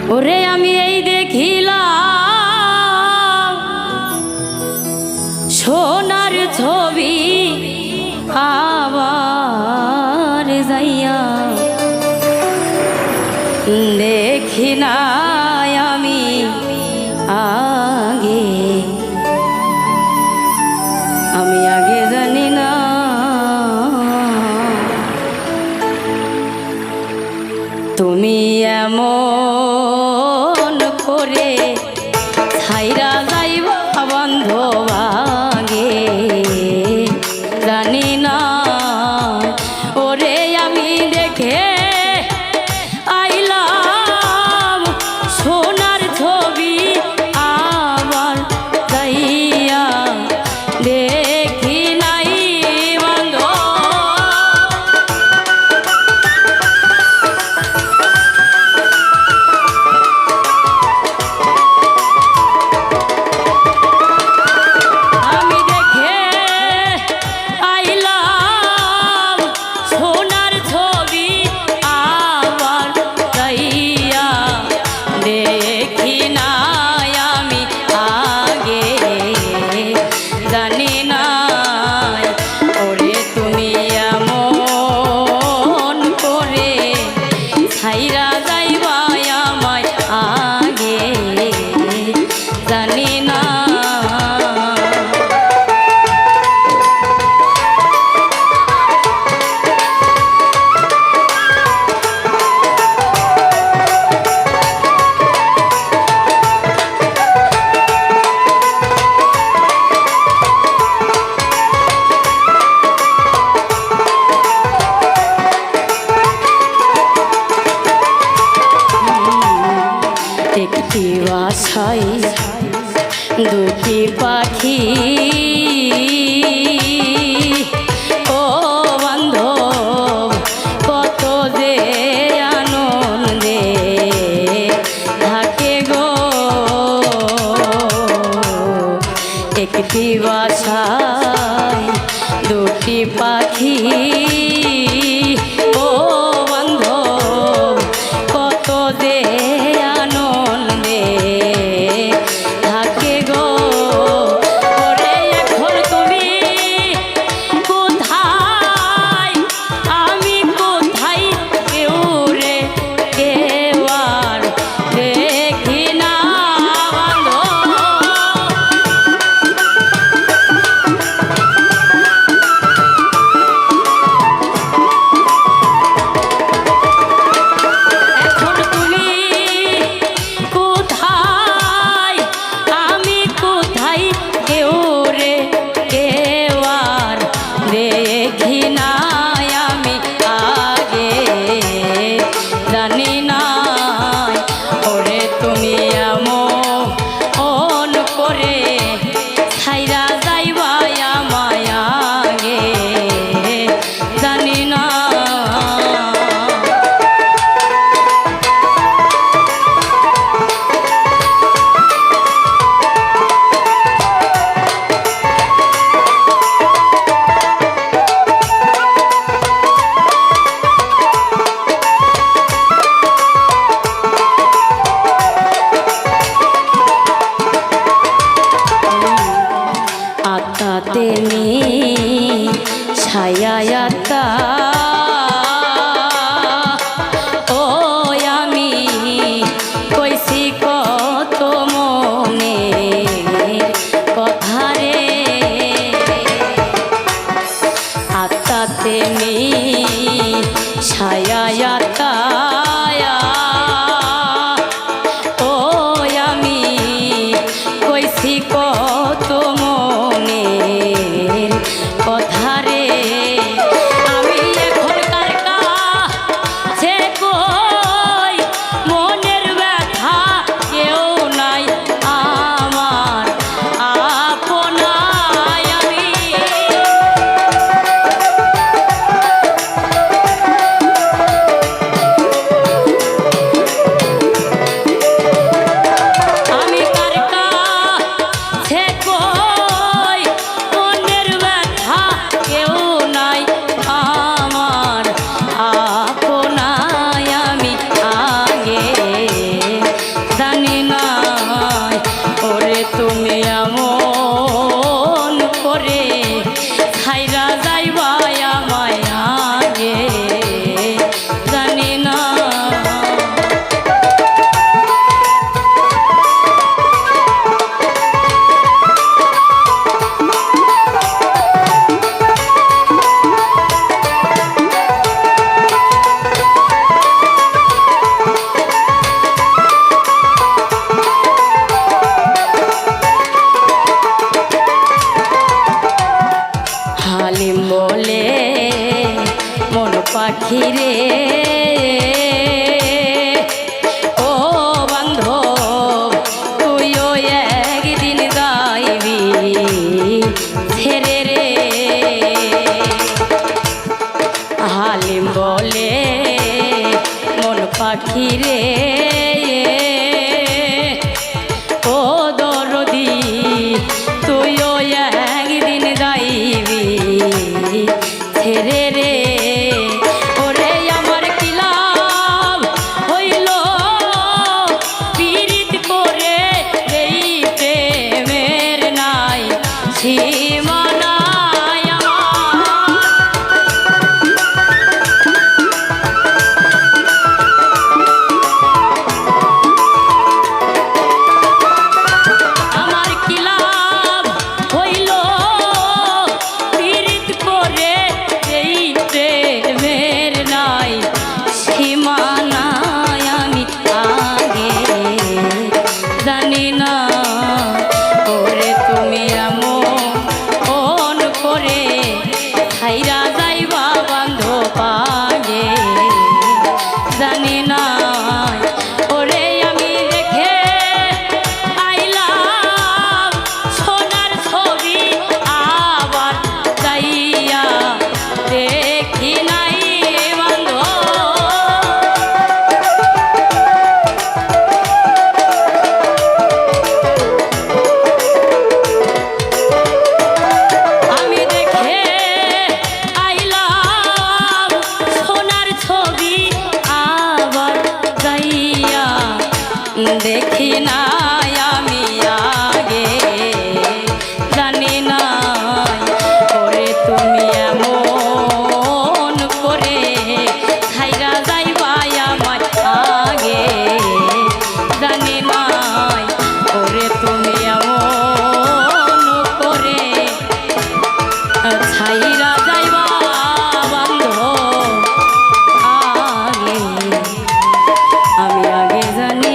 ওরে আমি এই দেখিলাম সোনার ছবি আবার যাইয়া দেখি না আমি আগে জানি না তুমি এমন করে ছাইরা যাইবা বান্ধব আগে জানি না ওরে আমি দেখে আইলাম সোনার ছবি আবার যাইয়া দেখি নাই বান্ধব একটি বাসায় দুটি পাখি ও বান্ধব কত যে আনন্দে থাকে গো একটি বাসায় দুটি পাখি ও বান্ধব কত যে ও দরদি তুইও একদিন যাইবি ছেড়ে রে ওরে আমার কি লাভ হইল পীড়িত করে এই প্রেমের নাই সীমানায় আমার কি লাভ হইল পীড়িত করে এই প্রেমের নাই সীমানায় আমি আগে জানি না ওরে তুমি এমন করে হাইরা যাইবা বান্ধ পাগে জানি না ওরে আমি দেখে আইলাম সোনার ছবি আবার যাইয়া দেখি নাই বান্ধ আমি দেখে আইলাম সোনার ছবি আবার যাইয়া দেখি নাই আমি আগে জানি না ওরে তুমি এমন করে খাইরা যাইবা আমার আগে জানি নাই ওরে তুমি এমন করে ছাইরা যাইবা বান্ধ আগে আমি আগে জানি